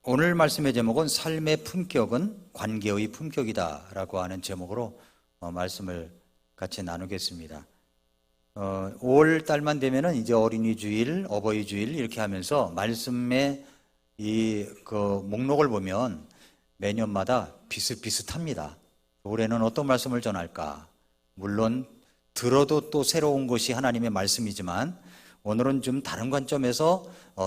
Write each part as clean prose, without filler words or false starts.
오늘 말씀의 제목은 삶의 품격은 관계의 품격이다 라고 하는 제목으로 말씀을 같이 나누겠습니다. 5월 달만 되면은 이제 어린이 주일, 어버이 주일 이렇게 하면서 말씀의 목록을 보면 매년마다 비슷비슷합니다. 올해는 어떤 말씀을 전할까? 물론 들어도 또 새로운 것이 하나님의 말씀이지만 오늘은 좀 다른 관점에서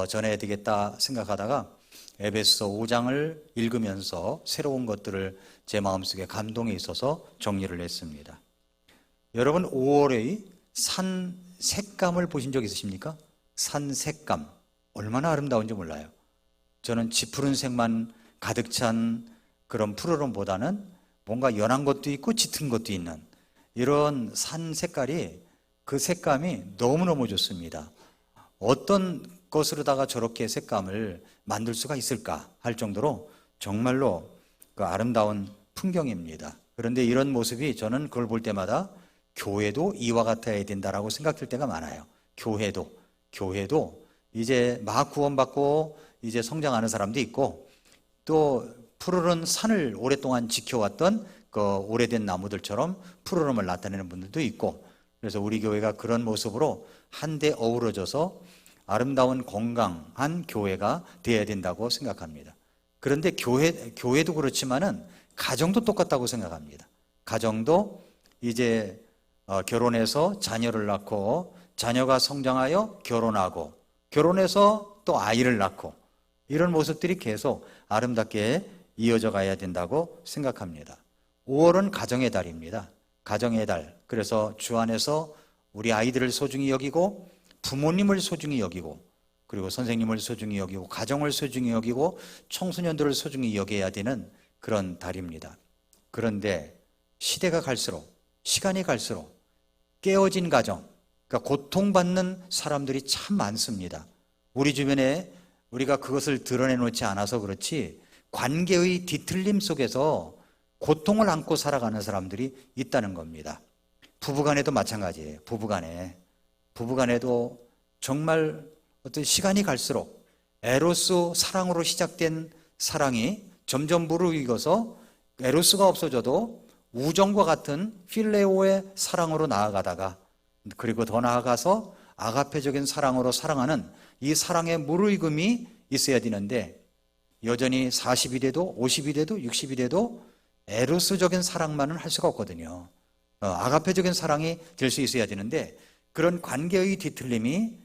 전해야 되겠다 생각하다가 에베소 5장을 읽으면서 새로운 것들을 제 마음속에 감동이 있어서 정리를 했습니다. 여러분 5월의 산 색감을 보신 적 있으십니까? 산 색감 얼마나 아름다운지 몰라요. 저는 짙푸른색만 가득 찬 그런 푸르름보다는 뭔가 연한 것도 있고 짙은 것도 있는 이런 산 색깔이, 그 색감이 너무너무 좋습니다. 어떤 것으로다가 저렇게 색감을 만들 수가 있을까 할 정도로 정말로 그 아름다운 풍경입니다. 그런데 이런 모습이 저는 그걸 볼 때마다 교회도 이와 같아야 된다라고 생각될 때가 많아요. 교회도 이제 막 구원받고 이제 성장하는 사람도 있고, 또 푸르른 산을 오랫동안 지켜왔던 그 오래된 나무들처럼 푸르름을 나타내는 분들도 있고, 그래서 우리 교회가 그런 모습으로 한데 어우러져서 아름다운 건강한 교회가 되어야 된다고 생각합니다. 그런데 교회도 그렇지만은 가정도 똑같다고 생각합니다. 가정도 이제 결혼해서 자녀를 낳고, 자녀가 성장하여 결혼하고, 결혼해서 또 아이를 낳고, 이런 모습들이 계속 아름답게 이어져 가야 된다고 생각합니다. 5월은 가정의 달입니다. 가정의 달. 그래서 주 안에서 우리 아이들을 소중히 여기고, 부모님을 소중히 여기고, 그리고 선생님을 소중히 여기고, 가정을 소중히 여기고, 청소년들을 소중히 여겨야 되는 그런 달입니다. 그런데 시대가 갈수록, 시간이 갈수록 깨어진 가정, 그러니까 고통받는 사람들이 참 많습니다. 우리 주변에 우리가 그것을 드러내놓지 않아서 그렇지 관계의 뒤틀림 속에서 고통을 안고 살아가는 사람들이 있다는 겁니다. 부부간에도 마찬가지예요. 부부간에도 정말 어떤 시간이 갈수록 에로스 사랑으로 시작된 사랑이 점점 무르익어서 에로스가 없어져도 우정과 같은 필레오의 사랑으로 나아가다가, 그리고 더 나아가서 아가페적인 사랑으로 사랑하는 이 사랑의 무르익음이 있어야 되는데, 여전히 40이 돼도 50이 돼도 60이 돼도 에로스적인 사랑만은 할 수가 없거든요. 아가페적인 사랑이 될 수 있어야 되는데, 그런 관계의 뒤틀림이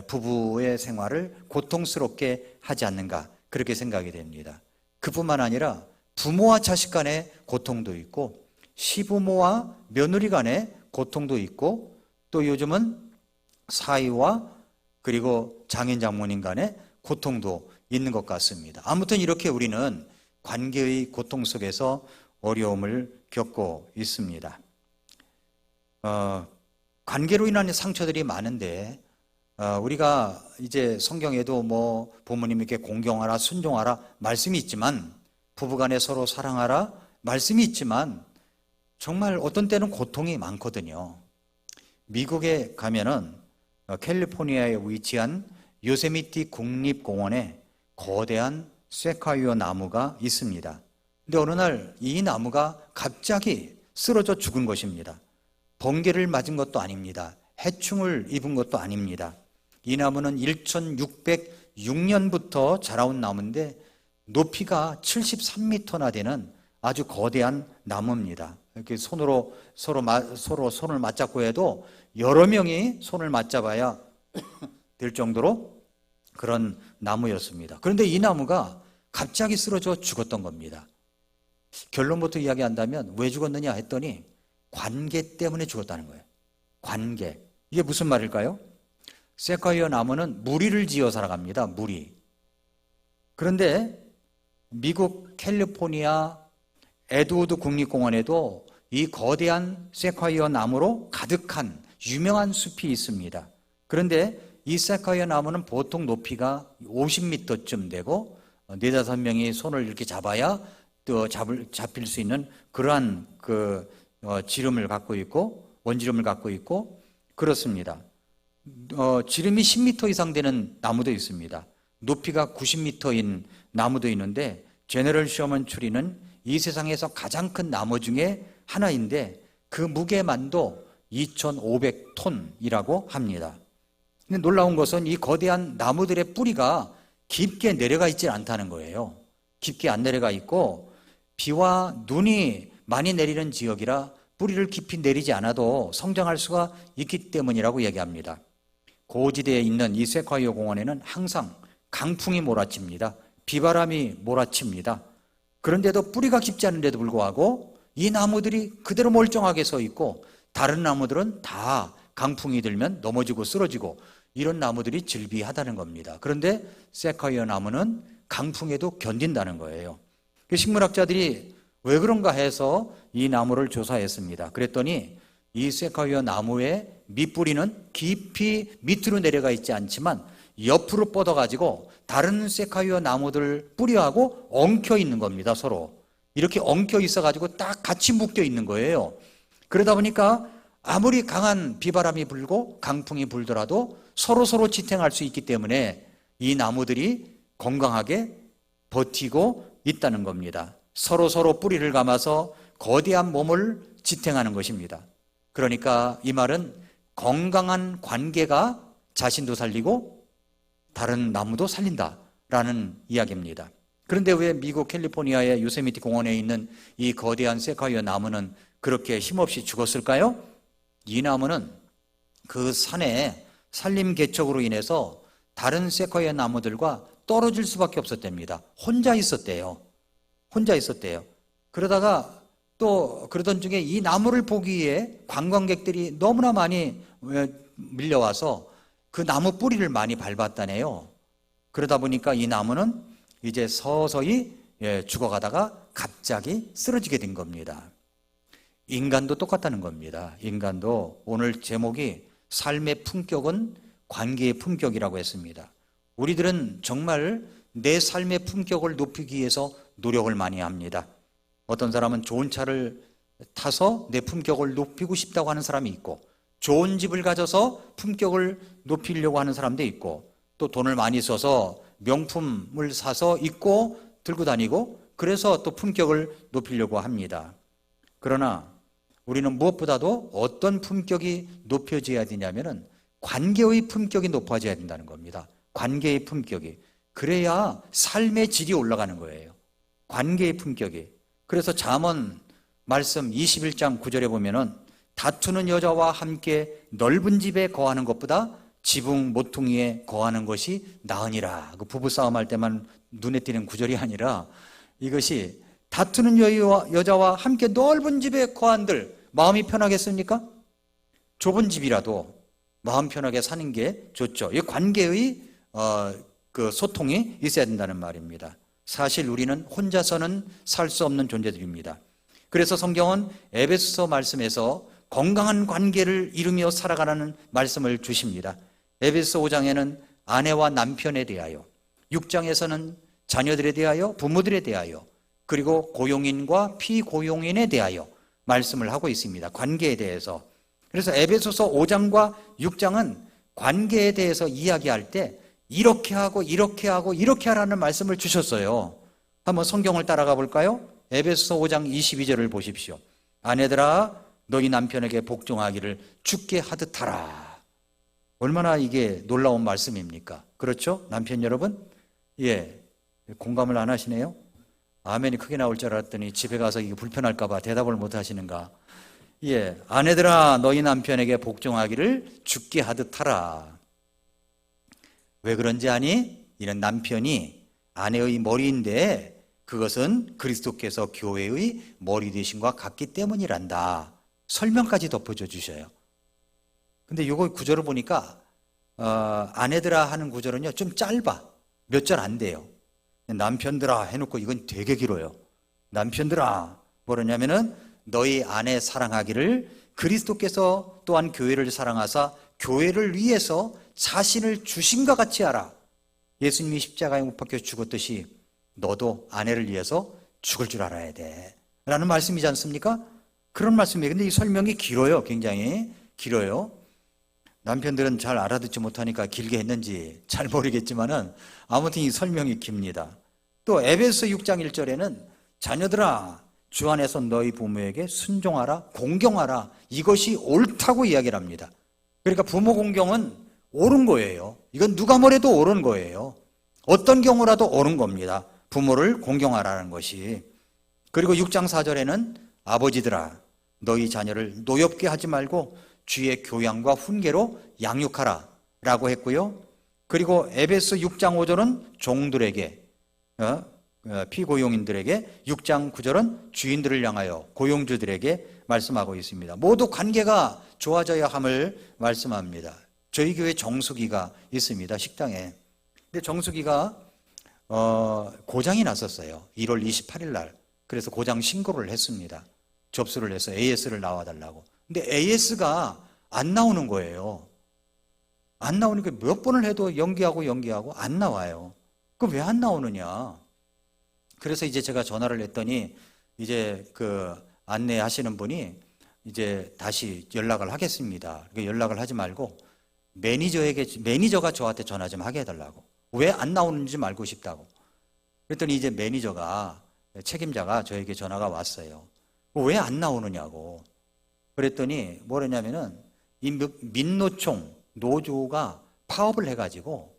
부부의 생활을 고통스럽게 하지 않는가, 그렇게 생각이 됩니다. 그뿐만 아니라 부모와 자식 간의 고통도 있고, 시부모와 며느리 간의 고통도 있고, 또 요즘은 사위와 그리고 장인 장모님 간의 고통도 있는 것 같습니다. 아무튼 이렇게 우리는 관계의 고통 속에서 어려움을 겪고 있습니다. 관계로 인한 상처들이 많은데, 우리가 이제 성경에도 뭐 부모님에게 공경하라, 순종하라 말씀이 있지만, 부부간에 서로 사랑하라 말씀이 있지만, 정말 어떤 때는 고통이 많거든요. 미국에 가면은 캘리포니아에 위치한 요세미티 국립공원에 거대한 세콰이어 나무가 있습니다. 근데 어느 날 이 나무가 갑자기 쓰러져 죽은 것입니다. 번개를 맞은 것도 아닙니다. 해충을 입은 것도 아닙니다. 이 나무는 1606년부터 자라온 나무인데 높이가 73m나 되는 아주 거대한 나무입니다. 이렇게 손으로 서로 손을 맞잡고 해도 여러 명이 손을 맞잡아야 될 정도로 그런 나무였습니다. 그런데 이 나무가 갑자기 쓰러져 죽었던 겁니다. 결론부터 이야기한다면 왜 죽었느냐 했더니 관계 때문에 죽었다는 거예요. 관계. 이게 무슨 말일까요? 세콰이어 나무는 무리를 지어 살아갑니다. 무리. 그런데 미국 캘리포니아 에드워드 국립공원에도 이 거대한 세콰이어 나무로 가득한 유명한 숲이 있습니다. 그런데 이 세콰이어 나무는 보통 높이가 50m쯤 되고 4-5명이 손을 이렇게 잡아야 또 잡힐 수 있는 그러한 지름을 갖고 있고, 원지름을 갖고 있고 그렇습니다. 지름이 10m 이상 되는 나무도 있습니다. 높이가 90m인 나무도 있는데 제너럴 셔먼 트리는 이 세상에서 가장 큰 나무 중에 하나인데 그 무게만도 2,500톤이라고 합니다. 근데 놀라운 것은 이 거대한 나무들의 뿌리가 깊게 내려가 있지 않다는 거예요. 깊게 안 내려가 있고 비와 눈이 많이 내리는 지역이라 뿌리를 깊이 내리지 않아도 성장할 수가 있기 때문이라고 얘기합니다. 고지대에 있는 이 세콰이어 공원에는 항상 강풍이 몰아칩니다. 비바람이 몰아칩니다. 그런데도 뿌리가 깊지 않은데도 불구하고 이 나무들이 그대로 멀쩡하게 서 있고 다른 나무들은 다 강풍이 들면 넘어지고 쓰러지고 이런 나무들이 즐비하다는 겁니다. 그런데 세콰이어 나무는 강풍에도 견딘다는 거예요. 식물학자들이 왜 그런가 해서 이 나무를 조사했습니다. 그랬더니 이 세콰이어 나무의 밑뿌리는 깊이 밑으로 내려가 있지 않지만 옆으로 뻗어가지고 다른 세콰이어 나무들 뿌리하고 엉켜 있는 겁니다. 서로 이렇게 엉켜 있어가지고 딱 같이 묶여 있는 거예요. 그러다 보니까 아무리 강한 비바람이 불고 강풍이 불더라도 서로 지탱할 수 있기 때문에 이 나무들이 건강하게 버티고 있다는 겁니다. 서로 뿌리를 감아서 거대한 몸을 지탱하는 것입니다. 그러니까 이 말은 건강한 관계가 자신도 살리고 다른 나무도 살린다라는 이야기입니다. 그런데 왜 미국 캘리포니아의 요세미티 공원에 있는 이 거대한 세콰이어 나무는 그렇게 힘없이 죽었을까요? 이 나무는 그 산의 산림 개척으로 인해서 다른 세콰이어 나무들과 떨어질 수밖에 없었답니다. 혼자 있었대요. 그러다가 또 그러던 중에 이 나무를 보기 위해 관광객들이 너무나 많이 밀려와서 그 나무 뿌리를 많이 밟았다네요. 그러다 보니까 이 나무는 이제 서서히 죽어가다가 갑자기 쓰러지게 된 겁니다. 인간도 똑같다는 겁니다. 인간도 오늘 제목이 삶의 품격은 관계의 품격이라고 했습니다. 우리들은 정말 내 삶의 품격을 높이기 위해서 노력을 많이 합니다. 어떤 사람은 좋은 차를 타서 내 품격을 높이고 싶다고 하는 사람이 있고, 좋은 집을 가져서 품격을 높이려고 하는 사람도 있고, 또 돈을 많이 써서 명품을 사서 입고 들고 다니고 그래서 또 품격을 높이려고 합니다. 그러나 우리는 무엇보다도 어떤 품격이 높여져야 되냐면은 관계의 품격이 높아져야 된다는 겁니다. 관계의 품격이. 그래야 삶의 질이 올라가는 거예요. 관계의 품격이. 그래서 잠언 말씀 21장 9절에 보면은 다투는 여자와 함께 넓은 집에 거하는 것보다 지붕 모퉁이에 거하는 것이 나으니라. 그 부부싸움 할 때만 눈에 띄는 구절이 아니라 이것이 다투는 여자와 함께 넓은 집에 거한들 마음이 편하겠습니까? 좁은 집이라도 마음 편하게 사는 게 좋죠. 이 관계의 그 소통이 있어야 된다는 말입니다. 사실 우리는 혼자서는 살 수 없는 존재들입니다. 그래서 성경은 에베소서 말씀에서 건강한 관계를 이루며 살아가라는 말씀을 주십니다. 에베소 5장에는 아내와 남편에 대하여, 6장에서는 자녀들에 대하여, 부모들에 대하여, 그리고 고용인과 피고용인에 대하여 말씀을 하고 있습니다. 관계에 대해서. 그래서 에베소서 5장과 6장은 관계에 대해서 이야기할 때 이렇게 하고 이렇게 하고 이렇게 하라는 말씀을 주셨어요. 한번 성경을 따라가 볼까요? 에베소서 5장 22절을 보십시오. 아내들아 너희 남편에게 복종하기를 주께 하듯 하라. 얼마나 이게 놀라운 말씀입니까? 그렇죠? 남편 여러분? 예, 공감을 안 하시네요? 아멘이 크게 나올 줄 알았더니 집에 가서 이게 불편할까 봐 대답을 못 하시는가? 예, 아내들아 너희 남편에게 복종하기를 주께 하듯 하라. 왜 그런지 아니? 이는 남편이 아내의 머리인데 그것은 그리스도께서 교회의 머리 되심과 같기 때문이란다. 설명까지 덧붙여 주셔요. 근데 이거 구절을 보니까 아내들아 하는 구절은요 좀 짧아. 몇 절 안 돼요. 남편들아 해놓고 이건 되게 길어요. 남편들아 뭐냐면은 너희 아내 사랑하기를 그리스도께서 또한 교회를 사랑하사 교회를 위해서 자신을 주심과 같이 하라. 예수님이 십자가에 못 박혀 죽었듯이 너도 아내를 위해서 죽을 줄 알아야 돼 라는 말씀이지 않습니까? 그런 말씀이에요. 근데 이 설명이 길어요. 굉장히 길어요. 남편들은 잘 알아듣지 못하니까 길게 했는지 잘 모르겠지만은 아무튼 이 설명이 깁니다. 또 에베소 6장 1절에는 자녀들아 주 안에서 너희 부모에게 순종하라, 공경하라, 이것이 옳다고 이야기를 합니다. 그러니까 부모 공경은 옳은 거예요. 이건 누가 뭐래도 옳은 거예요. 어떤 경우라도 옳은 겁니다. 부모를 공경하라는 것이. 그리고 6장 4절에는 아버지들아 너희 자녀를 노엽게 하지 말고 주의 교양과 훈계로 양육하라 라고 했고요. 그리고 에베소 6장 5절은 종들에게, 피고용인들에게, 6장 9절은 주인들을 향하여 고용주들에게 말씀하고 있습니다. 모두 관계가 좋아져야 함을 말씀합니다. 저희 교회 정수기가 있습니다. 식당에. 근데 정수기가 고장이 났었어요. 1월 28일 날. 그래서 고장 신고를 했습니다. 접수를 해서 AS를 나와달라고. 근데 AS가 안 나오는 거예요. 안 나오니까 몇 번을 해도 연기하고 안 나와요. 그 왜 안 나오느냐? 그래서 이제 제가 전화를 했더니 이제 그 안내하시는 분이 이제 다시 연락을 하겠습니다. 연락을 하지 말고 매니저가 저한테 전화 좀 하게 해달라고. 왜 안 나오는지 알고 싶다고. 그랬더니 이제 매니저가, 책임자가 저에게 전화가 왔어요. 왜 안 나오느냐고. 그랬더니 뭐랬냐면은 이 민노총 노조가 파업을 해가지고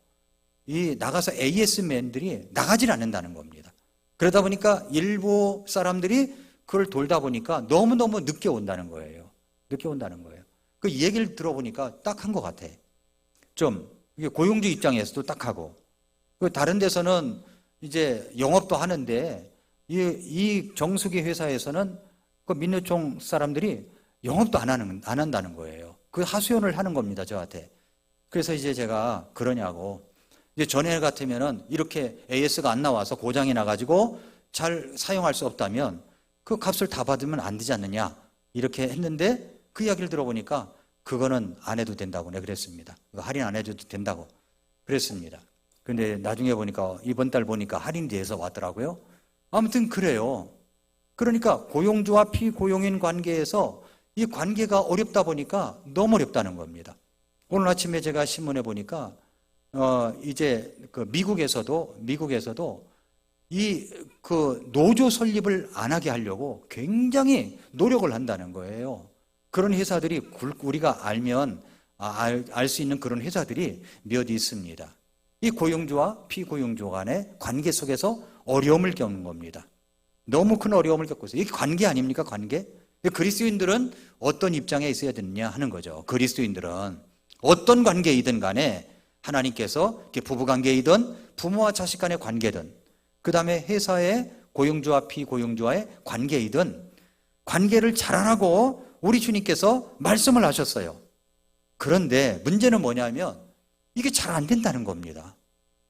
이 나가서 AS맨들이 나가질 않는다는 겁니다. 그러다 보니까 일부 사람들이 그걸 돌다 보니까 너무너무 늦게 온다는 거예요. 늦게 온다는 거예요. 그 얘기를 들어보니까 딱 한 것 같아. 좀 이게 고용주 입장에서도 딱 하고, 그 다른 데서는 이제 영업도 하는데 이 정수기 회사에서는 그 민노총 사람들이 영업도 안 한다는 거예요. 그 하소연을 하는 겁니다, 저한테. 그래서 이제 제가 그러냐고. 이제 전에 같으면은 이렇게 AS가 안 나와서 고장이 나가지고 잘 사용할 수 없다면 그 값을 다 받으면 안 되지 않느냐. 이렇게 했는데 그 이야기를 들어보니까 그거는 안 해도 된다고 내가 그랬습니다. 할인 안 해줘도 된다고 그랬습니다. 근데 나중에 보니까 이번 달 보니까 할인이 돼서 왔더라고요. 아무튼 그래요. 그러니까 고용주와 피고용인 관계에서 이 관계가 어렵다 보니까 너무 어렵다는 겁니다. 오늘 아침에 제가 신문에 보니까 이제 그 미국에서도 이 그 노조 설립을 안 하게 하려고 굉장히 노력을 한다는 거예요. 그런 회사들이 우리가 알면 알 수 있는 그런 회사들이 몇 있습니다. 이 고용주와 피고용주 간의 관계 속에서 어려움을 겪는 겁니다. 너무 큰 어려움을 겪고 있어요. 이게 관계 아닙니까? 관계? 그리스도인들은 어떤 입장에 있어야 되느냐 하는 거죠. 그리스도인들은 어떤 관계이든 간에 하나님께서 부부관계이든 부모와 자식 간의 관계든 그 다음에 회사의 고용주와 피고용주와의 관계이든 관계를 잘하라고 우리 주님께서 말씀을 하셨어요. 그런데 문제는 뭐냐면 이게 잘 안 된다는 겁니다.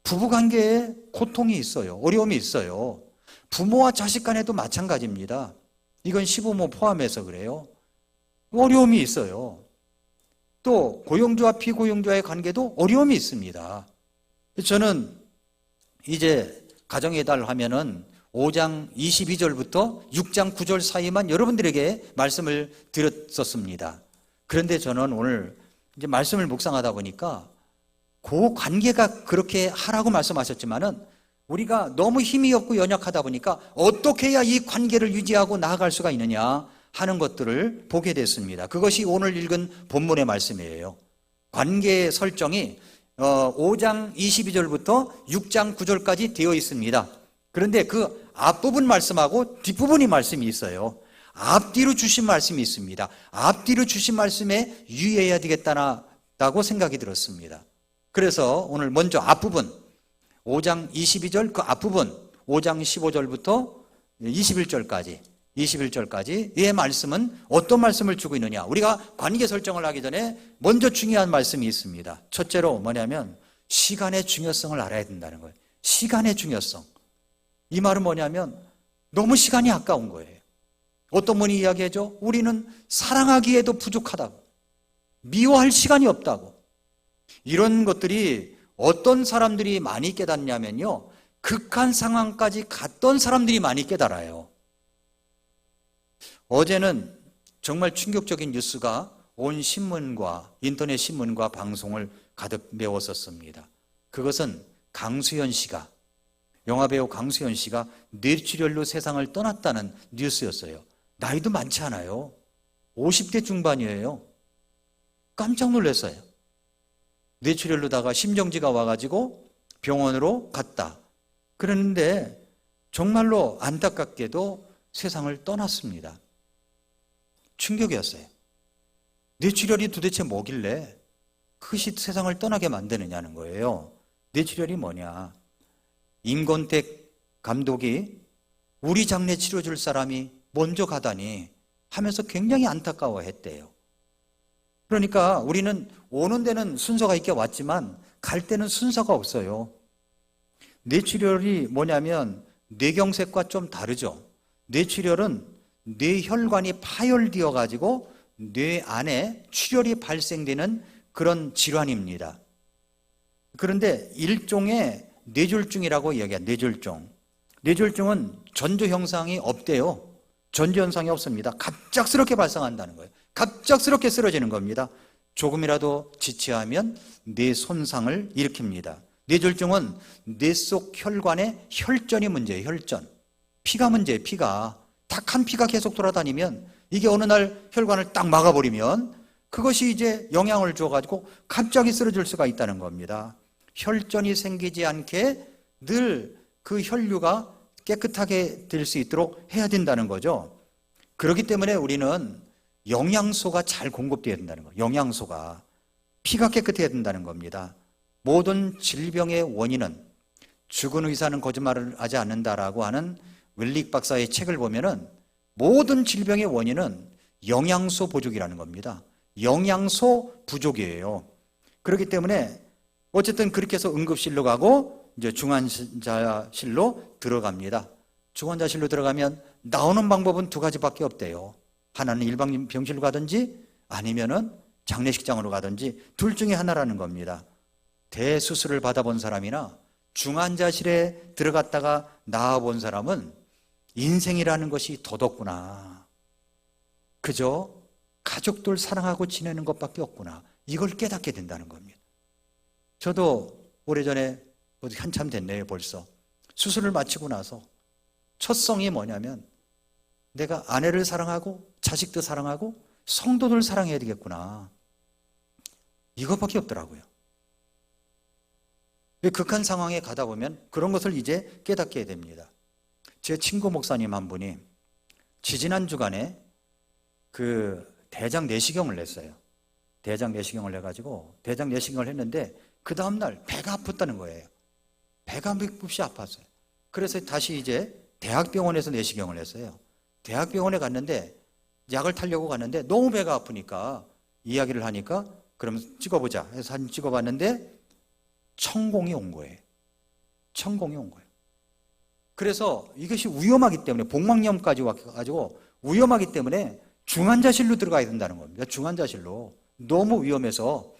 부부관계에 고통이 있어요. 어려움이 있어요. 부모와 자식 간에도 마찬가지입니다. 이건 시부모 포함해서 그래요. 어려움이 있어요. 또 고용주와 피고용주와의 관계도 어려움이 있습니다. 저는 이제 가정의 달 하면은 5장 22절부터 6장 9절 사이만 여러분들에게 말씀을 드렸었습니다. 그런데 저는 오늘 이제 말씀을 묵상하다 보니까 그 관계가 그렇게 하라고 말씀하셨지만은 우리가 너무 힘이 없고 연약하다 보니까 어떻게 해야 이 관계를 유지하고 나아갈 수가 있느냐 하는 것들을 보게 됐습니다. 그것이 오늘 읽은 본문의 말씀이에요. 관계의 설정이 5장 22절부터 6장 9절까지 되어 있습니다. 그런데 그 앞부분 말씀하고 뒷부분이 말씀이 있어요. 앞뒤로 주신 말씀이 있습니다. 앞뒤로 주신 말씀에 유의해야 되겠다고 생각이 들었습니다. 그래서 오늘 먼저 앞부분 5장 22절 그 앞부분 5장 15절부터 21절까지 이 말씀은 어떤 말씀을 주고 있느냐. 우리가 관계 설정을 하기 전에 먼저 중요한 말씀이 있습니다. 첫째로 뭐냐면 시간의 중요성을 알아야 된다는 거예요. 시간의 중요성. 이 말은 뭐냐면 너무 시간이 아까운 거예요. 어떤 분이 이야기하죠. 우리는 사랑하기에도 부족하다고. 미워할 시간이 없다고. 이런 것들이 어떤 사람들이 많이 깨닫냐면요. 극한 상황까지 갔던 사람들이 많이 깨달아요. 어제는 정말 충격적인 뉴스가 온 신문과 인터넷 신문과 방송을 가득 메웠었습니다. 그것은 강수현 씨가 영화배우 강수현 씨가 뇌출혈로 세상을 떠났다는 뉴스였어요. 나이도 많지 않아요. 50대 중반이에요. 깜짝 놀랐어요. 뇌출혈로다가 심정지가 와가지고 병원으로 갔다. 그랬는데 정말로 안타깝게도 세상을 떠났습니다. 충격이었어요. 뇌출혈이 도대체 뭐길래 그것이 세상을 떠나게 만드느냐는 거예요. 뇌출혈이 뭐냐? 임권택 감독이 우리 장례 치러줄 사람이 먼저 가다니 하면서 굉장히 안타까워했대요. 그러니까 우리는 오는 데는 순서가 있게 왔지만 갈 때는 순서가 없어요. 뇌출혈이 뭐냐면 뇌경색과 좀 다르죠. 뇌출혈은 뇌혈관이 파열되어 가지고 뇌 안에 출혈이 발생되는 그런 질환입니다. 그런데 일종의 뇌졸중이라고 이야기해요. 뇌졸중. 뇌졸중은 전조 현상이 없대요. 전조 현상이 없습니다. 갑작스럽게 발생한다는 거예요. 갑작스럽게 쓰러지는 겁니다. 조금이라도 지체하면 뇌 손상을 일으킵니다. 뇌졸중은 뇌 속 혈관의 혈전이 문제예요. 혈전. 피가 문제예요. 피가. 탁한 피가 계속 돌아다니면 이게 어느 날 혈관을 딱 막아버리면 그것이 이제 영향을 줘가지고 갑자기 쓰러질 수가 있다는 겁니다. 혈전이 생기지 않게 늘 그 혈류가 깨끗하게 될 수 있도록 해야 된다는 거죠. 그렇기 때문에 우리는 영양소가 잘 공급되어야 된다는 거예요. 영양소가. 피가 깨끗해야 된다는 겁니다. 모든 질병의 원인은 죽은 의사는 거짓말을 하지 않는다라고 하는 웰릭 박사의 책을 보면은 모든 질병의 원인은 영양소 부족이라는 겁니다. 영양소 부족이에요. 그렇기 때문에 어쨌든 그렇게 해서 응급실로 가고 이제 중환자실로 들어갑니다. 중환자실로 들어가면 나오는 방법은 두 가지밖에 없대요. 하나는 일반 병실로 가든지 아니면은 장례식장으로 가든지 둘 중에 하나라는 겁니다. 대수술을 받아본 사람이나 중환자실에 들어갔다가 나와본 사람은 인생이라는 것이 더덥구나. 그저 가족들 사랑하고 지내는 것밖에 없구나. 이걸 깨닫게 된다는 겁니다. 저도 오래전에 한참 됐네요. 벌써 수술을 마치고 나서 첫 성이 뭐냐면 내가 아내를 사랑하고 자식도 사랑하고 성도들 사랑해야 되겠구나. 이것밖에 없더라고요. 극한 상황에 가다 보면 그런 것을 이제 깨닫게 됩니다. 제 친구 목사님 한 분이 지지난 주간에 그 대장 내시경을 냈어요. 대장 내시경을 해가지고 대장 내시경을 했는데 그 다음날 배가 아팠다는 거예요. 배가 몹시 아팠어요. 그래서 다시 이제 대학병원에서 내시경을 했어요. 대학병원에 갔는데 약을 타려고 갔는데 너무 배가 아프니까 이야기를 하니까 그럼 찍어보자 해서 사진 찍어봤는데 천공이 온 거예요. 천공이 온 거예요. 그래서 이것이 위험하기 때문에 복막염까지 와가지고 위험하기 때문에 중환자실로 들어가야 된다는 겁니다. 중환자실로. 너무 위험해서.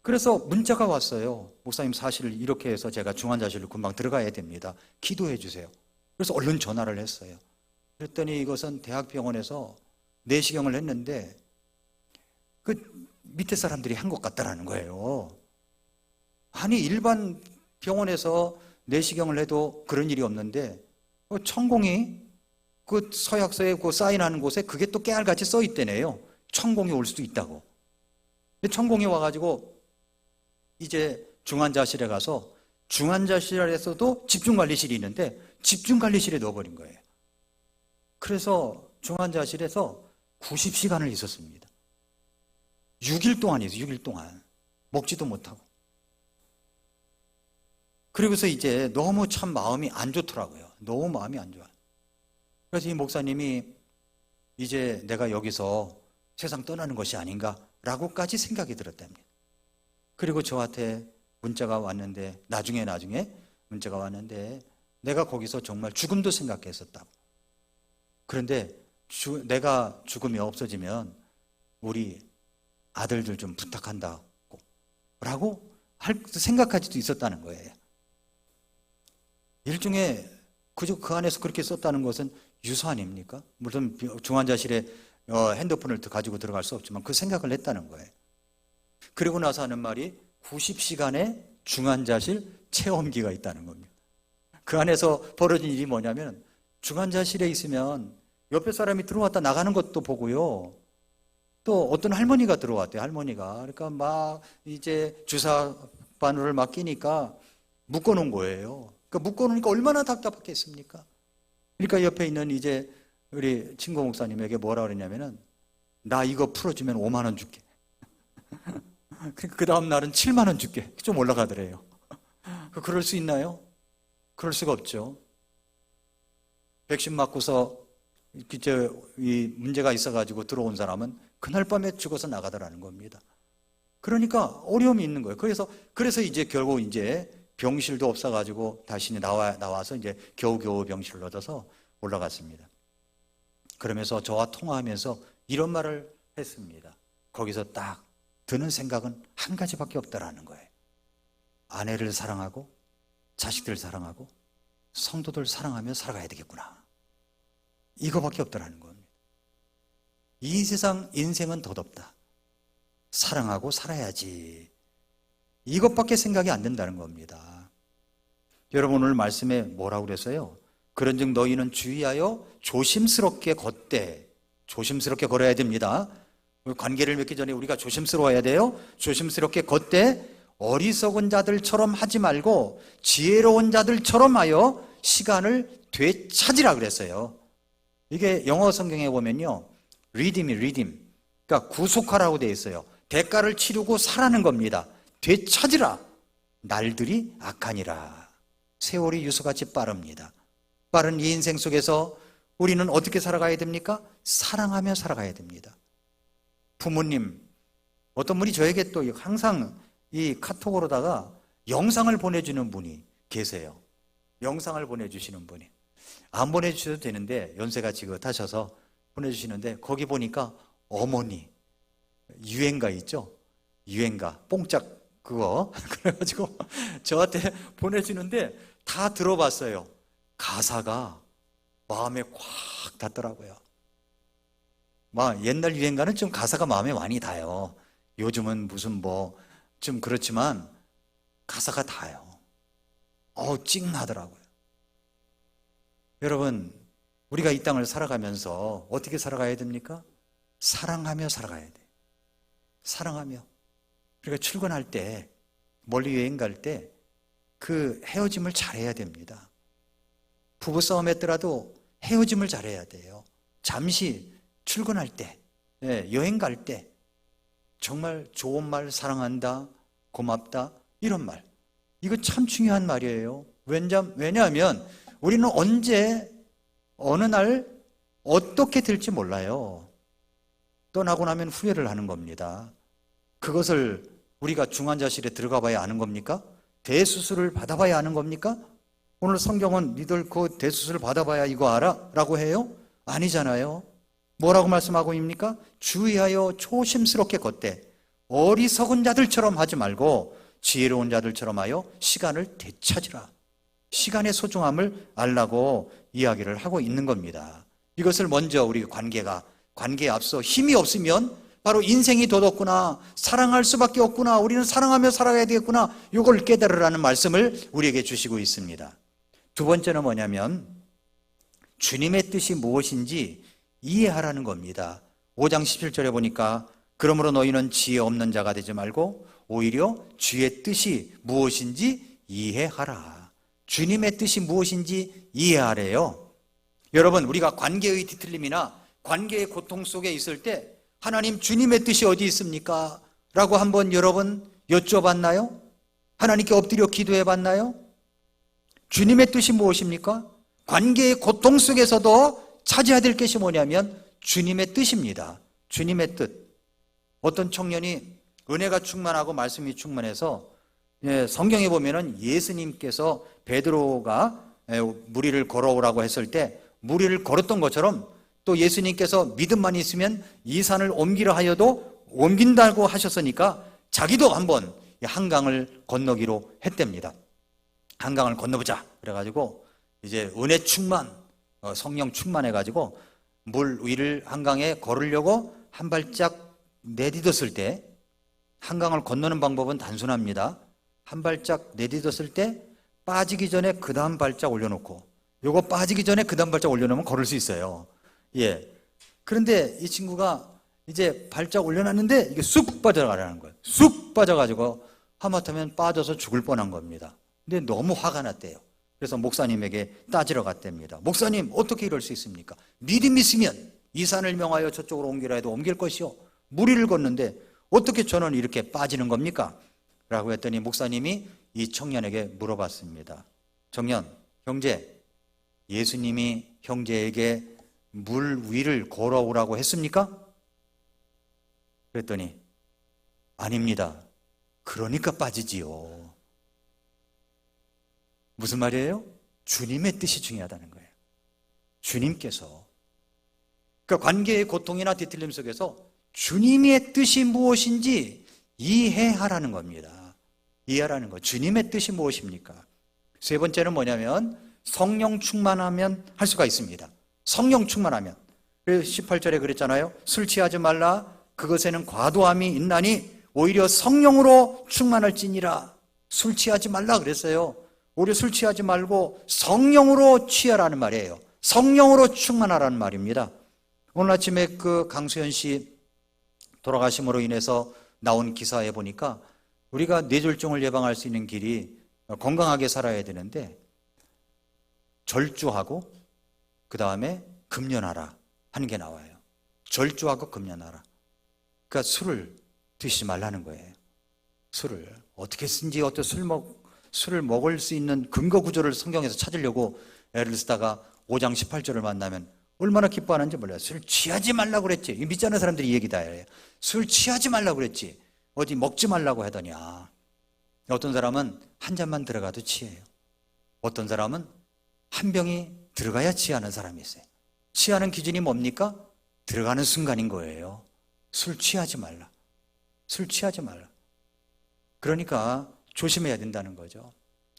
그래서 문자가 왔어요. 목사님 사실 이렇게 해서 제가 중환자실로 금방 들어가야 됩니다. 기도해 주세요. 그래서 얼른 전화를 했어요. 그랬더니 이것은 대학병원에서 내시경을 했는데 그 밑에 사람들이 한 것 같다라는 거예요. 아니 일반 병원에서 내시경을 해도 그런 일이 없는데 천공이 그 서약서에 그 사인하는 곳에 그게 또 깨알같이 써 있대네요. 천공이 올 수도 있다고. 근데 천공이 와가지고 이제 중환자실에 가서 중환자실에서도 집중관리실이 있는데 집중관리실에 넣어버린 거예요. 그래서 중환자실에서 90시간을 있었습니다. 6일 동안이었어요. 6일 동안. 먹지도 못하고. 그리고서 이제 너무 참 마음이 안 좋더라고요. 너무 마음이 안 좋아요. 그래서 이 목사님이 이제 내가 여기서 세상 떠나는 것이 아닌가라고까지 생각이 들었답니다. 그리고 저한테 문자가 왔는데 나중에 문자가 왔는데 내가 거기서 정말 죽음도 생각했었다고. 그런데 내가 죽음이 없어지면 우리 아들들 좀 부탁한다고 라고 생각하지도 있었다는 거예요. 일종의 그 안에서 그렇게 썼다는 것은 유서 아닙니까? 물론 중환자실에 핸드폰을 가지고 들어갈 수 없지만 그 생각을 했다는 거예요. 그리고 나서 하는 말이 90시간의 중환자실 체험기가 있다는 겁니다. 그 안에서 벌어진 일이 뭐냐면 중환자실에 있으면 옆에 사람이 들어왔다 나가는 것도 보고요. 또 어떤 할머니가 들어왔대요. 할머니가. 그러니까 막 이제 주사 바늘을 막 끼니까 묶어놓은 거예요. 그러니까 묶어놓으니까 얼마나 답답했겠습니까? 그러니까 옆에 있는 이제 우리 친구 목사님에게 뭐라 그랬냐면은 나 이거 풀어주면 5만 원 줄게. 그 다음 날은 7만 원 줄게. 좀 올라가더래요. 그럴 수 있나요? 그럴 수가 없죠. 백신 맞고서 이 문제가 있어가지고 들어온 사람은 그날 밤에 죽어서 나가더라는 겁니다. 그러니까 어려움이 있는 거예요. 그래서 이제 결국 이제 병실도 없어가지고 다시 나와서 이제 겨우겨우 병실을 얻어서 올라갔습니다. 그러면서 저와 통화하면서 이런 말을 했습니다. 거기서 딱 드는 생각은 한 가지밖에 없다라는 거예요. 아내를 사랑하고 자식들 사랑하고 성도들 사랑하며 살아가야 되겠구나. 이거밖에 없다라는 겁니다. 이 세상 인생은 덧없다. 사랑하고 살아야지. 이것밖에 생각이 안 된다는 겁니다. 여러분 오늘 말씀에 뭐라고 그랬어요? 그런즉 너희는 주의하여 조심스럽게 걷되, 조심스럽게 걸어야 됩니다. 관계를 맺기 전에 우리가 조심스러워야 돼요. 조심스럽게 걷되 어리석은 자들처럼 하지 말고 지혜로운 자들처럼 하여 시간을 되찾으라 그랬어요. 이게 영어 성경에 보면요, redeem, 그러니까 구속하라고 되어 있어요. 대가를 치르고 사라는 겁니다. 되찾으라. 날들이 악하니라. 세월이 유수같이 빠릅니다. 빠른 이 인생 속에서 우리는 어떻게 살아가야 됩니까? 사랑하며 살아가야 됩니다. 부모님, 어떤 분이 저에게 또 항상 이 카톡으로다가 영상을 보내주는 분이 계세요. 영상을 보내주시는 분이. 안 보내주셔도 되는데 연세가 지긋하셔서 보내주시는데 거기 보니까 어머니 유행가 있죠? 유행가 뽕짝 그거 그래가지고 저한테 보내주는데 다 들어봤어요. 가사가 마음에 콱 닿더라고요. 막 옛날 유행가는 좀 가사가 마음에 많이 닿아요. 요즘은 무슨 뭐 좀 그렇지만 가사가 닿아요. 찡하더라고요. 여러분, 우리가 이 땅을 살아가면서 어떻게 살아가야 됩니까? 사랑하며 살아가야 돼. 사랑하며. 그러니까 출근할 때, 멀리 여행 갈 때 그 헤어짐을 잘해야 됩니다. 부부싸움 했더라도 헤어짐을 잘해야 돼요. 잠시 출근할 때, 여행 갈 때 정말 좋은 말, 사랑한다, 고맙다, 이런 말. 이거 참 중요한 말이에요. 왜냐하면 우리는 언제, 어느 날, 어떻게 될지 몰라요. 떠나고 나면 후회를 하는 겁니다. 그것을 우리가 중환자실에 들어가 봐야 아는 겁니까? 대수술을 받아봐야 아는 겁니까? 오늘 성경은 니들 그 대수술을 받아봐야 이거 알아? 라고 해요? 아니잖아요. 뭐라고 말씀하고 있습니까? 주의하여 조심스럽게 걷되 어리석은 자들처럼 하지 말고 지혜로운 자들처럼 하여 시간을 되찾으라. 시간의 소중함을 알라고 이야기를 하고 있는 겁니다. 이것을 먼저 우리 관계에 앞서 힘이 없으면 바로 인생이 덧없구나, 사랑할 수밖에 없구나, 우리는 사랑하며 살아야 되겠구나, 이걸 깨달으라는 말씀을 우리에게 주시고 있습니다. 두 번째는 뭐냐면 주님의 뜻이 무엇인지 이해하라는 겁니다. 5장 17절에 보니까 그러므로 너희는 지혜 없는 자가 되지 말고 오히려 주의 뜻이 무엇인지 이해하라. 주님의 뜻이 무엇인지 이해하래요. 여러분, 우리가 관계의 뒤틀림이나 관계의 고통 속에 있을 때 하나님 주님의 뜻이 어디 있습니까? 라고 한번 여러분 여쭤봤나요? 하나님께 엎드려 기도해 봤나요? 주님의 뜻이 무엇입니까? 관계의 고통 속에서도 찾아야 될 것이 뭐냐면 주님의 뜻입니다. 주님의 뜻. 어떤 청년이 은혜가 충만하고 말씀이 충만해서 성경에 보면은 예수님께서 베드로가 무리를 걸어오라고 했을 때 무리를 걸었던 것처럼 또 예수님께서 믿음만 있으면 이 산을 옮기려 하여도 옮긴다고 하셨으니까 자기도 한번 한강을 건너기로 했답니다. 한강을 건너보자. 그래가지고 이제 은혜 충만, 성령 충만해가지고 물 위를 한강에 걸으려고 한 발짝 내딛었을 때 한강을 건너는 방법은 단순합니다. 한 발짝 내딛었을 때 빠지기 전에 그 다음 발짝 올려놓고 요거 빠지기 전에 그 다음 발짝 올려놓으면 걸을 수 있어요. 예. 그런데 이 친구가 이제 발짝 올려놨는데 이게 쑥 빠져나가라는 거예요. 쑥 빠져가지고 하마터면 빠져서 죽을 뻔한 겁니다. 근데 너무 화가 났대요. 그래서 목사님에게 따지러 갔답니다. 목사님, 어떻게 이럴 수 있습니까? 믿음 있으면 이 산을 명하여 저쪽으로 옮기라 해도 옮길 것이요, 무리를 걷는데 어떻게 저는 이렇게 빠지는 겁니까? 라고 했더니 목사님이 이 청년에게 물어봤습니다. 청년, 형제, 예수님이 형제에게 물 위를 걸어오라고 했습니까? 그랬더니 아닙니다. 그러니까 빠지지요. 무슨 말이에요? 주님의 뜻이 중요하다는 거예요. 주님께서, 그러니까 관계의 고통이나 뒤틀림 속에서 주님의 뜻이 무엇인지 이해하라는 겁니다. 이해하라는 거. 주님의 뜻이 무엇입니까? 세 번째는 뭐냐면 성령 충만하면 할 수가 있습니다. 성령 충만하면. 그래서 18절에 그랬잖아요. 술 취하지 말라. 그것에는 과도함이 있나니 오히려 성령으로 충만할지니라. 술 취하지 말라 그랬어요. 오히려 술 취하지 말고 성령으로 취하라는 말이에요. 성령으로 충만하라는 말입니다. 오늘 아침에 그 강수현 씨 돌아가심으로 인해서 나온 기사에 보니까 우리가 뇌졸중을 예방할 수 있는 길이 건강하게 살아야 되는데 절주하고 그 다음에 금연하라 하는 게 나와요. 절주하고 금연하라. 그러니까 술을 드시지 말라는 거예요. 술을 어떻게 쓴지 어떤 술을 먹을 수 있는 근거 구조를 성경에서 찾으려고 애를 쓰다가 5장 18절을 만나면 얼마나 기뻐하는지 몰라요. 술 취하지 말라고 그랬지. 믿지 않는 사람들이 이 얘기 다 해요. 술 취하지 말라고 그랬지. 어디 먹지 말라고 하더냐. 어떤 사람은 한 잔만 들어가도 취해요. 어떤 사람은 한 병이 들어가야 취하는 사람이 있어요. 취하는 기준이 뭡니까? 들어가는 순간인 거예요. 술 취하지 말라. 술 취하지 말라. 그러니까 조심해야 된다는 거죠.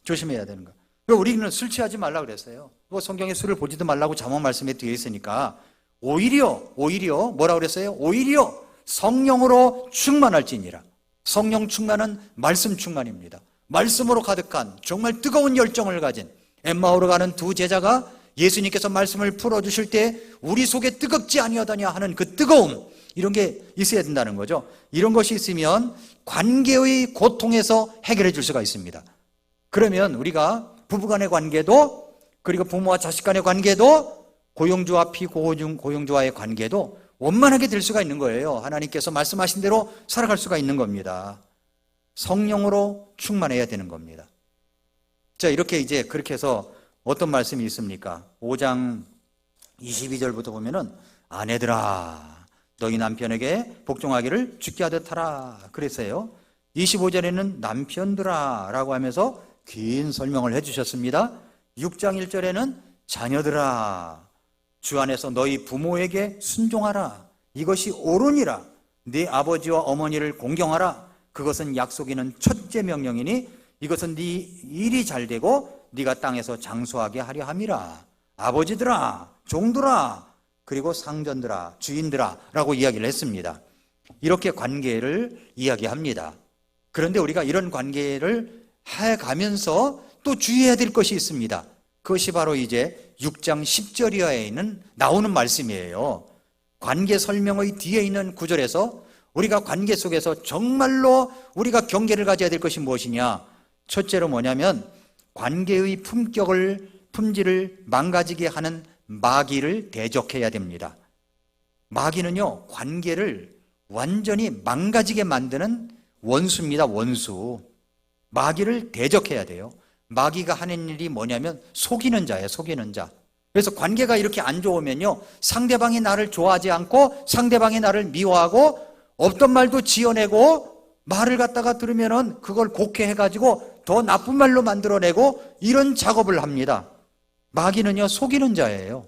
조심해야 되는 거. 우리는 술 취하지 말라 그랬어요. 성경에 술을 보지도 말라고 잠언 말씀에 되어 있으니까 오히려 뭐라 그랬어요? 오히려 성령으로 충만할지니라. 성령 충만은 말씀 충만입니다. 말씀으로 가득한 정말 뜨거운 열정을 가진 엠마오로 가는 두 제자가 예수님께서 말씀을 풀어주실 때 우리 속에 뜨겁지 아니하다냐 하는 그 뜨거움, 이런 게 있어야 된다는 거죠. 이런 것이 있으면 관계의 고통에서 해결해 줄 수가 있습니다. 그러면 우리가 부부간의 관계도, 그리고 부모와 자식 간의 관계도, 고용주와 피고용주와의 관계도 원만하게 될 수가 있는 거예요. 하나님께서 말씀하신 대로 살아갈 수가 있는 겁니다. 성령으로 충만해야 되는 겁니다. 자, 이렇게 이제 그렇게 해서 어떤 말씀이 있습니까? 5장 22절부터 보면은 아내들아 너희 남편에게 복종하기를 주께 하듯 하라 그랬어요. 25절에는 남편들아 라고 하면서 긴 설명을 해주셨습니다. 6장 1절에는 자녀들아 주 안에서 너희 부모에게 순종하라. 이것이 옳으니라. 네 아버지와 어머니를 공경하라. 그것은 약속 있는 첫째 명령이니 이것은 네 일이 잘 되고 네가 땅에서 장수하게 하려 함이라. 아버지들아, 종들아, 그리고 상전들아, 주인들아 라고 이야기를 했습니다. 이렇게 관계를 이야기합니다. 그런데 우리가 이런 관계를 해가면서 또 주의해야 될 것이 있습니다. 그것이 바로 이제 6장 10절 이하에 있는 나오는 말씀이에요. 관계 설명의 뒤에 있는 구절에서 우리가 관계 속에서 정말로 우리가 경계를 가져야 될 것이 무엇이냐. 첫째로 뭐냐면 관계의 품질을 망가지게 하는 마귀를 대적해야 됩니다. 마귀는요, 관계를 완전히 망가지게 만드는 원수입니다. 원수. 마귀를 대적해야 돼요. 마귀가 하는 일이 뭐냐면 속이는 자예요. 속이는 자. 그래서 관계가 이렇게 안 좋으면요, 상대방이 나를 좋아하지 않고 상대방이 나를 미워하고 없던 말도 지어내고 말을 갖다가 들으면은 그걸 곡해해가지고 더 나쁜 말로 만들어내고 이런 작업을 합니다. 마귀는요, 속이는 자예요.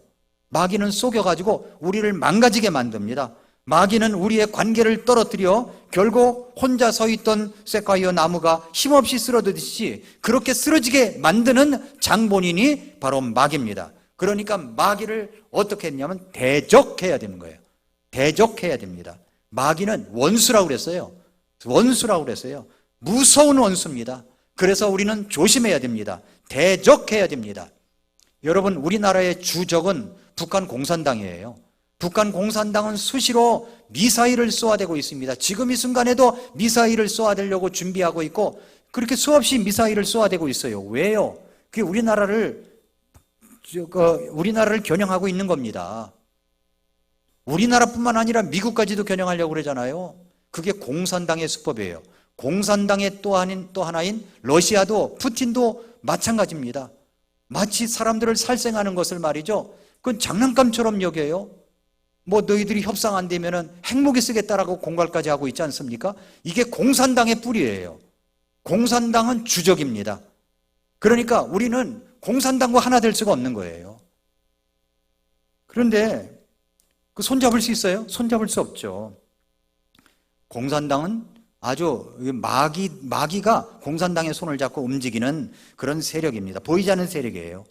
마귀는 속여가지고 우리를 망가지게 만듭니다. 마귀는 우리의 관계를 떨어뜨려 결국 혼자 서 있던 세콰이어 나무가 힘없이 쓰러지듯이 그렇게 쓰러지게 만드는 장본인이 바로 마귀입니다. 그러니까 마귀를 어떻게 했냐면 대적해야 되는 거예요. 대적해야 됩니다. 마귀는 원수라고 그랬어요. 원수라고 그랬어요. 무서운 원수입니다. 그래서 우리는 조심해야 됩니다. 대적해야 됩니다. 여러분, 우리나라의 주적은 북한 공산당이에요. 북한 공산당은 수시로 미사일을 쏘아대고 있습니다. 지금 이 순간에도 미사일을 쏘아대려고 준비하고 있고 그렇게 수없이 미사일을 쏘아대고 있어요. 왜요? 그게 우리나라를 겨냥하고 있는 겁니다. 우리나라뿐만 아니라 미국까지도 겨냥하려고 그러잖아요. 그게 공산당의 수법이에요. 공산당의 또 하나인 러시아도, 푸틴도 마찬가지입니다. 마치 사람들을 살생하는 것을 말이죠, 그건 장난감처럼 여겨요. 뭐 너희들이 협상 안 되면은 핵무기 쓰겠다라고 공갈까지 하고 있지 않습니까? 이게 공산당의 뿌리예요. 공산당은 주적입니다. 그러니까 우리는 공산당과 하나 될 수가 없는 거예요. 그런데 그 손잡을 수 있어요? 손잡을 수 없죠. 공산당은 아주 마귀가 공산당의 손을 잡고 움직이는 그런 세력입니다. 보이지 않는 세력이에요.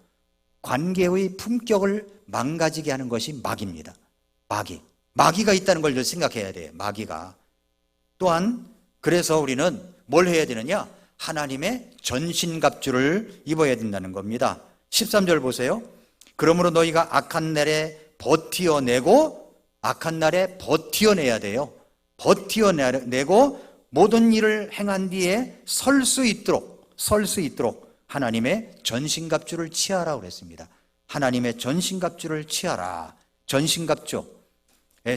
관계의 품격을 망가지게 하는 것이 마귀입니다. 마귀가 있다는 걸 생각해야 돼요. 마귀가. 또한 그래서 우리는 뭘 해야 되느냐? 하나님의 전신갑주를 입어야 된다는 겁니다. 13절 보세요. 그러므로 너희가 악한 날에 버티어내야 돼요. 버티어내고 모든 일을 행한 뒤에 설 수 있도록 하나님의 전신갑주를 취하라 그랬습니다. 하나님의 전신갑주를 취하라.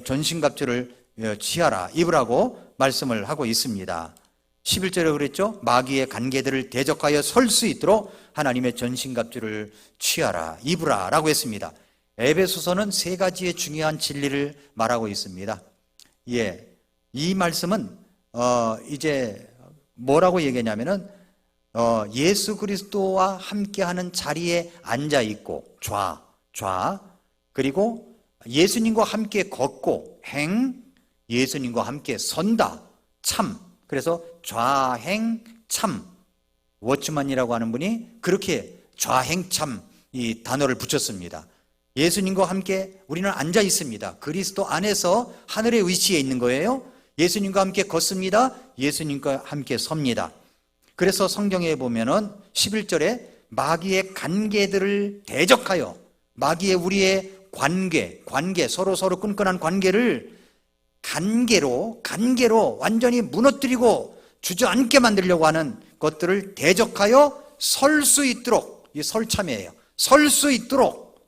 전신갑주를 취하라, 입으라고 말씀을 하고 있습니다. 11절에 그랬죠. 마귀의 관계들을 대적하여 설 수 있도록 하나님의 전신갑주를 취하라, 입으라 라고 했습니다. 에베소서는 세 가지의 중요한 진리를 말하고 있습니다. 이 말씀은 이제 뭐라고 얘기하냐면은 예수 그리스도와 함께하는 자리에 앉아 있고 좌 그리고 예수님과 함께 걷고 행, 예수님과 함께 선다 참. 그래서 좌행참, 워치만이라고 하는 분이 그렇게 좌행참 이 단어를 붙였습니다. 예수님과 함께 우리는 앉아 있습니다. 그리스도 안에서 하늘에 위치해 있는 거예요. 예수님과 함께 걷습니다. 예수님과 함께 섭니다. 그래서 성경에 보면은 11절에 마귀의 관계들을 대적하여, 마귀의 우리의 관계 서로 끈끈한 관계를 간계로 완전히 무너뜨리고 주저앉게 만들려고 하는 것들을 대적하여 설 수 있도록, 이 설참이에요. 설 수 있도록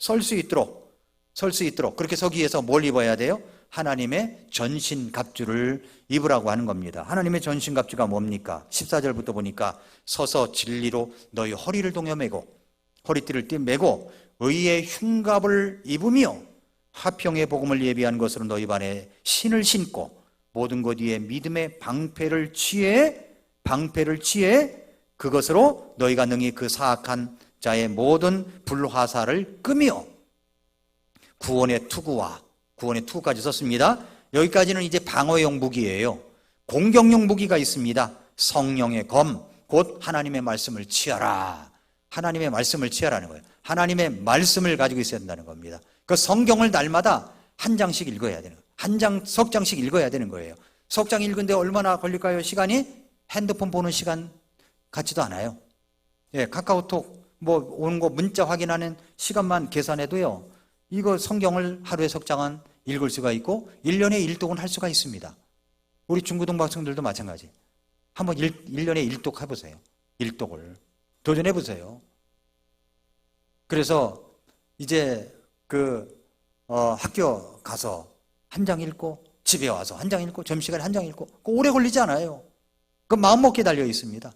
그렇게 서기 위해서 뭘 입어야 돼요? 하나님의 전신갑주를 입으라고 하는 겁니다. 하나님의 전신갑주가 뭡니까? 14절부터 보니까 서서 진리로 너희 허리를 동여매고 허리띠를 매고 의의 흉갑을 입으며 화평의 복음을 예비한 것으로 너희 반에 신을 신고 모든 것 위에 믿음의 방패를 취해 그것으로 너희가 능히 그 사악한 자의 모든 불화살을 끄며 구원의 투구까지 썼습니다. 여기까지는 이제 방어용 무기예요. 공격용 무기가 있습니다. 성령의 검, 곧 하나님의 말씀을 취하라. 하나님의 말씀을 취하라는 거예요. 하나님의 말씀을 가지고 있어야 된다는 겁니다. 그 성경을 날마다 한 장씩 읽어야 되는 거예요. 석 장씩 읽어야 되는 거예요. 석 장 읽은데 얼마나 걸릴까요? 시간이? 핸드폰 보는 시간 같지도 않아요. 카카오톡 뭐 오는 거 문자 확인하는 시간만 계산해도요, 이거 성경을 하루에 석 장은 읽을 수가 있고 1년에 1독은 할 수가 있습니다. 우리 중고등부 학생들도 마찬가지. 한번 1년에 1독 해보세요. 1독을 도전해보세요. 그래서 이제 학교 가서 한 장 읽고 집에 와서 한 장 읽고 점심시간에 한 장 읽고 오래 걸리지 않아요. 그 마음먹기에 달려 있습니다.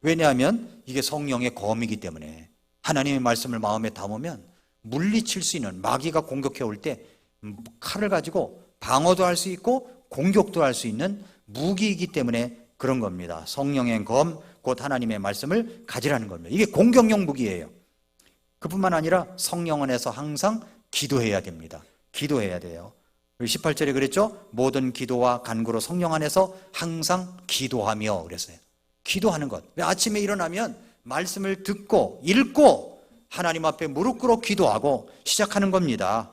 왜냐하면 이게 성령의 검이기 때문에 하나님의 말씀을 마음에 담으면 물리칠 수 있는, 마귀가 공격해 올 때 칼을 가지고 방어도 할 수 있고 공격도 할 수 있는 무기이기 때문에 그런 겁니다. 성령의 검, 곧 하나님의 말씀을 가지라는 겁니다. 이게 공격용 무기예요. 그뿐만 아니라 성령 안에서 항상 기도해야 됩니다. 기도해야 돼요. 18절에 그랬죠? 모든 기도와 간구로 성령 안에서 항상 기도하며 그랬어요. 기도하는 것. 아침에 일어나면 말씀을 듣고 읽고 하나님 앞에 무릎 꿇어 기도하고 시작하는 겁니다.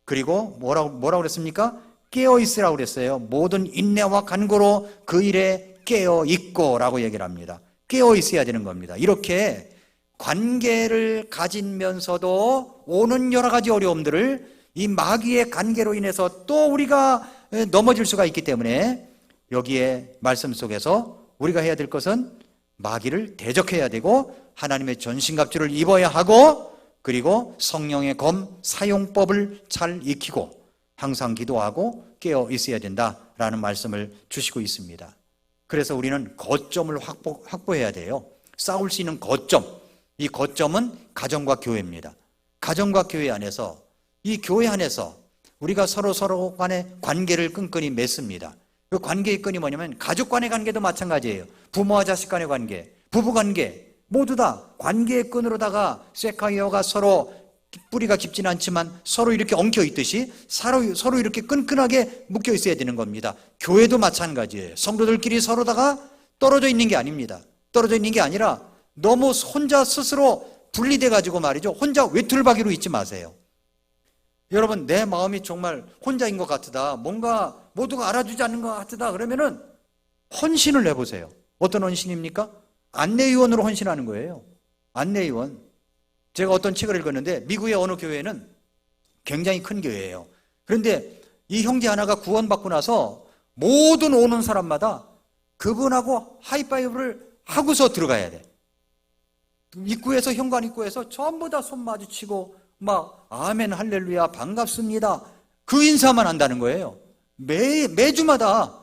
그리고 뭐라고 그랬습니까? 깨어 있으라고 그랬어요. 모든 인내와 간구로 그 일에 깨어 있고 라고 얘기를 합니다. 깨어 있어야 되는 겁니다. 이렇게 관계를 가지면서도 오는 여러 가지 어려움들을 이 마귀의 관계로 인해서 또 우리가 넘어질 수가 있기 때문에 여기에 말씀 속에서 우리가 해야 될 것은 마귀를 대적해야 되고 하나님의 전신갑주를 입어야 하고 그리고 성령의 검 사용법을 잘 익히고 항상 기도하고 깨어 있어야 된다라는 말씀을 주시고 있습니다. 그래서 우리는 거점을 확보해야 돼요. 싸울 수 있는 거점. 이 거점은 가정과 교회입니다. 가정과 교회 안에서 이 교회 안에서 우리가 서로 간의 관계를 끈끈이 맺습니다. 그 관계의 끈이 뭐냐면 가족 간의 관계도 마찬가지예요. 부모와 자식 간의 관계, 부부 관계 모두 다 관계의 끈으로다가 세카이어가 서로 뿌리가 깊지는 않지만 서로 이렇게 엉켜 있듯이 서로 이렇게 끈끈하게 묶여 있어야 되는 겁니다. 교회도 마찬가지예요. 성도들끼리 서로다가 떨어져 있는 게 아닙니다. 떨어져 있는 게 아니라 너무 혼자 스스로 분리돼 가지고 말이죠. 혼자 외톨박이로 있지 마세요. 여러분, 내 마음이 정말 혼자인 것 같으다, 뭔가 모두가 알아주지 않는 것 같으다 그러면은 헌신을 해보세요. 어떤 헌신입니까? 안내위원으로 헌신하는 거예요. 안내위원. 제가 어떤 책을 읽었는데 미국의 어느 교회는 굉장히 큰 교회예요. 그런데 이 형제 하나가 구원받고 나서 모든 오는 사람마다 그분하고 하이파이브를 하고서 들어가야 돼. 입구에서, 현관 입구에서 전부 다 손 마주치고 막 아멘 할렐루야 반갑습니다 그 인사만 한다는 거예요. 매주마다.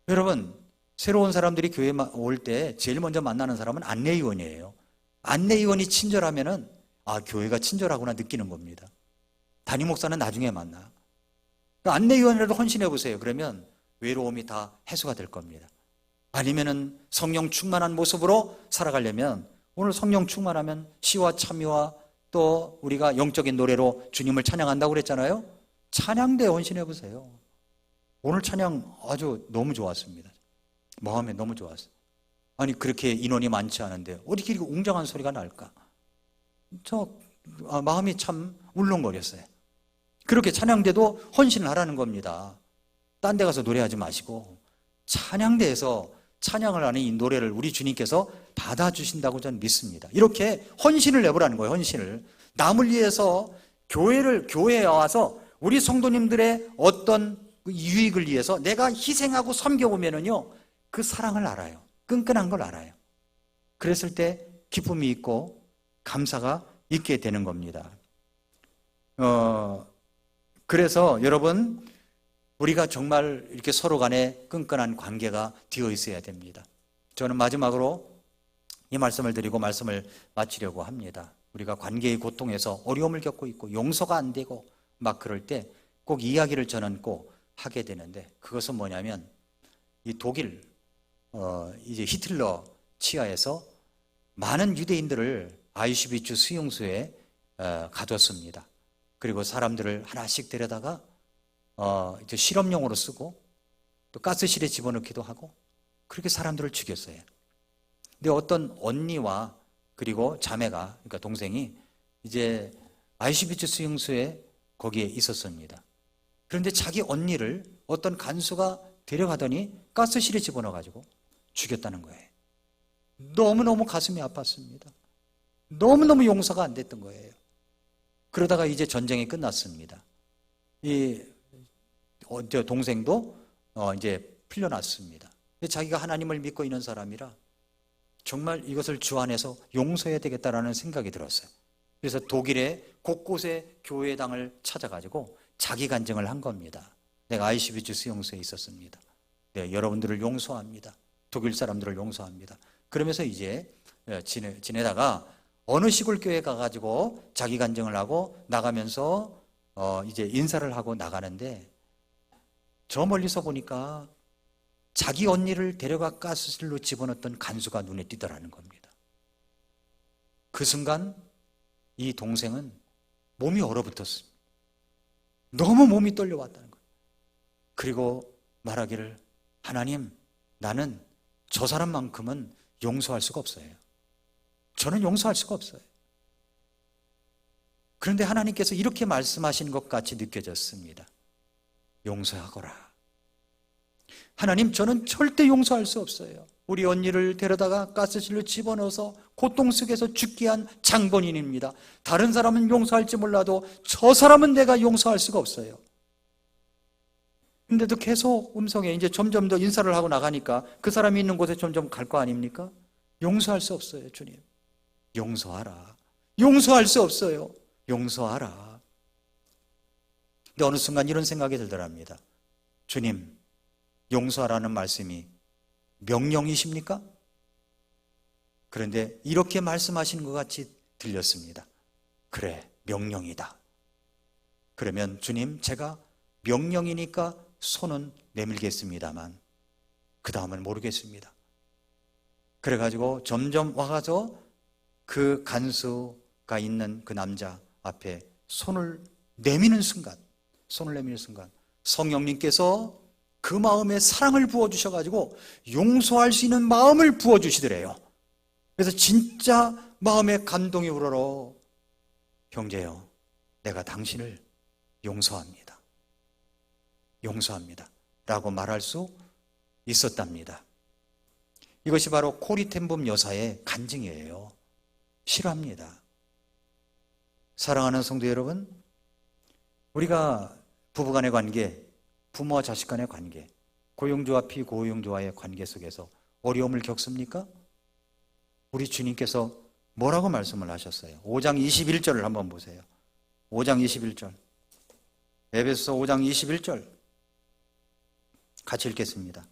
여러분, 새로운 사람들이 교회에 올 때 제일 먼저 만나는 사람은 안내위원이에요. 안내위원이 친절하면은 교회가 친절하구나 느끼는 겁니다. 담임 목사는 나중에 만나. 안내위원이라도 헌신해 보세요. 그러면 외로움이 다 해소가 될 겁니다. 아니면은 성령 충만한 모습으로 살아가려면 오늘 성령 충만하면 시와 참여와 또 우리가 영적인 노래로 주님을 찬양한다고 그랬잖아요. 찬양대에 헌신해 보세요. 오늘 찬양 아주 너무 좋았습니다. 마음에 너무 좋았어요. 아니 그렇게 인원이 많지 않은데 어떻게 이렇게 웅장한 소리가 날까? 마음이 참 울렁거렸어요. 그렇게 찬양대도 헌신을 하라는 겁니다. 딴 데 가서 노래하지 마시고 찬양대에서 찬양을 하는 이 노래를 우리 주님께서 받아주신다고 저는 믿습니다. 이렇게 헌신을 내보라는 거예요. 헌신을. 남을 위해서 교회에 와서 우리 성도님들의 어떤 유익을 위해서 내가 희생하고 섬겨보면은요 그 사랑을 알아요. 끈끈한 걸 알아요. 그랬을 때 기쁨이 있고 감사가 있게 되는 겁니다. 그래서 여러분, 우리가 정말 이렇게 서로 간에 끈끈한 관계가 되어 있어야 됩니다. 저는 마지막으로 이 말씀을 드리고 말씀을 마치려고 합니다. 우리가 관계의 고통에서 어려움을 겪고 있고 용서가 안 되고 막 그럴 때 꼭 이야기를 저는 꼭 하게 되는데, 그것은 뭐냐면 이 독일 이제 히틀러 치하에서 많은 유대인들을 아우슈비츠 수용소에 가뒀습니다. 그리고 사람들을 하나씩 데려다가 이제 실험용으로 쓰고 또 가스실에 집어넣기도 하고 그렇게 사람들을 죽였어요. 근데 어떤 언니와 그리고 자매가, 그러니까 동생이 이제 아우슈비츠 수용소에 거기에 있었습니다. 그런데 자기 언니를 어떤 간수가 데려가더니 가스실에 집어넣어가지고 죽였다는 거예요. 너무너무 가슴이 아팠습니다. 너무너무 용서가 안 됐던 거예요. 그러다가 이제 전쟁이 끝났습니다. 이 동생도 이제 풀려났습니다. 자기가 하나님을 믿고 있는 사람이라 정말 이것을 주 안에서 용서해야 되겠다라는 생각이 들었어요. 그래서 독일의 곳곳에 교회당을 찾아가지고 자기 간증을 한 겁니다. 내가 아우슈비츠 수용소에 있었습니다. 네, 여러분들을 용서합니다. 독일 사람들을 용서합니다. 그러면서 이제 지내다가 어느 시골 교회에 가가지고 자기 간증을 하고 나가면서 이제 인사를 하고 나가는데 저 멀리서 보니까 자기 언니를 데려가 가스실로 집어넣었던 간수가 눈에 띄더라는 겁니다. 그 순간 이 동생은 몸이 얼어붙었습니다. 너무 몸이 떨려왔다는 거예요. 그리고 말하기를, 하나님, 나는 저 사람만큼은 용서할 수가 없어요. 저는 용서할 수가 없어요. 그런데 하나님께서 이렇게 말씀하신 것 같이 느껴졌습니다. 용서하거라. 하나님, 저는 절대 용서할 수 없어요. 우리 언니를 데려다가 가스실로 집어넣어서 고통 속에서 죽게 한 장본인입니다. 다른 사람은 용서할지 몰라도 저 사람은 내가 용서할 수가 없어요. 근데도 계속 음성에 이제 점점 더 인사를 하고 나가니까 그 사람이 있는 곳에 점점 갈 거 아닙니까? 용서할 수 없어요. 주님, 용서하라. 용서할 수 없어요. 용서하라. 근데 어느 순간 이런 생각이 들더랍니다. 주님, 용서하라는 말씀이 명령이십니까? 그런데 이렇게 말씀하시는 것 같이 들렸습니다. 그래, 명령이다. 그러면 주님, 제가 명령이니까 손은 내밀겠습니다만 그 다음은 모르겠습니다. 그래가지고 점점 와가지고 그 간수가 있는 그 남자 앞에 손을 내미는 순간 성령님께서 그 마음에 사랑을 부어주셔가지고 용서할 수 있는 마음을 부어주시더래요. 그래서 진짜 마음에 감동이 우러러 형제여, 내가 당신을 용서합니다. 용서합니다. 라고 말할 수 있었답니다. 이것이 바로 코리텐범 여사의 간증이에요. 싫어합니다. 사랑하는 성도 여러분, 우리가 부부간의 관계, 부모와 자식 간의 관계, 고용주와 피고용주와의 관계 속에서 어려움을 겪습니까? 우리 주님께서 뭐라고 말씀을 하셨어요? 5장 21절을 한번 보세요. 5장 21절. 에베소서 5장 21절 같이 읽겠습니다.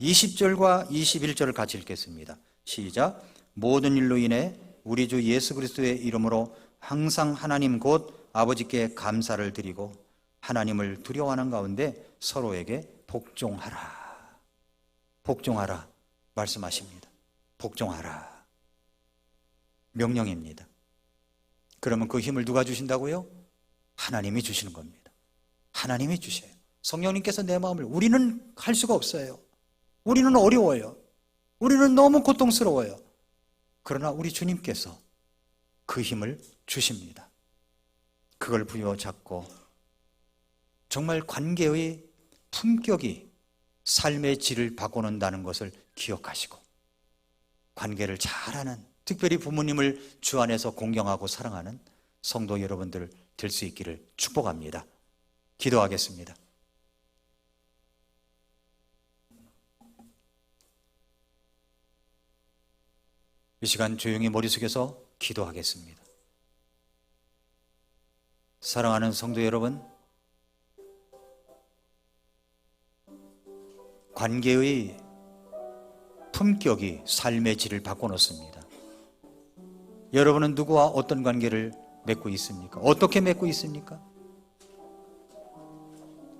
20절과 21절을 같이 읽겠습니다. 시작. 모든 일로 인해 우리 주 예수 그리스도의 이름으로 항상 하나님 곧 아버지께 감사를 드리고 하나님을 두려워하는 가운데 서로에게 복종하라. 복종하라 말씀하십니다. 복종하라. 명령입니다. 그러면 그 힘을 누가 주신다고요? 하나님이 주시는 겁니다. 하나님이 주셔요. 성령님께서 내 마음을, 우리는 할 수가 없어요. 우리는 어려워요. 우리는 너무 고통스러워요. 그러나 우리 주님께서 그 힘을 주십니다. 그걸 부여잡고 정말 관계의 품격이 삶의 질을 바꿔놓는다는 것을 기억하시고 관계를 잘하는, 특별히 부모님을 주 안에서 공경하고 사랑하는 성도 여러분들 될 수 있기를 축복합니다. 기도하겠습니다. 이 시간 조용히 머릿속에서 기도하겠습니다. 사랑하는 성도 여러분, 관계의 품격이 삶의 질을 바꿔놓습니다. 여러분은 누구와 어떤 관계를 맺고 있습니까? 어떻게 맺고 있습니까?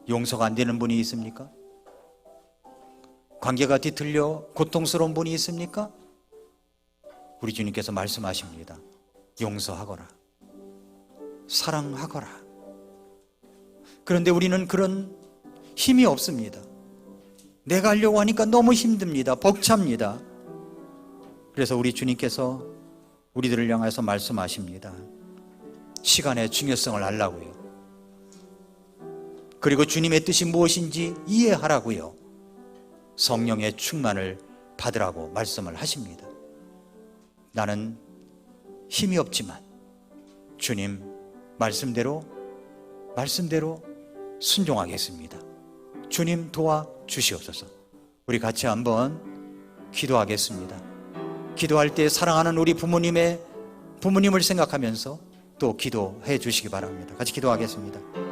용서가 안 되는 분이 있습니까? 관계가 뒤틀려 고통스러운 분이 있습니까? 우리 주님께서 말씀하십니다. 용서하거라. 사랑하거라. 그런데 우리는 그런 힘이 없습니다. 내가 하려고 하니까 너무 힘듭니다. 벅찹니다. 그래서 우리 주님께서 우리들을 향해서 말씀하십니다. 시간의 중요성을 알라고요. 그리고 주님의 뜻이 무엇인지 이해하라고요. 성령의 충만을 받으라고 말씀을 하십니다. 나는 힘이 없지만 주님 말씀대로 순종하겠습니다. 주님 도와주시옵소서. 우리 같이 한번 기도하겠습니다. 기도할 때 사랑하는 우리 부모님을 생각하면서 또 기도해 주시기 바랍니다. 같이 기도하겠습니다.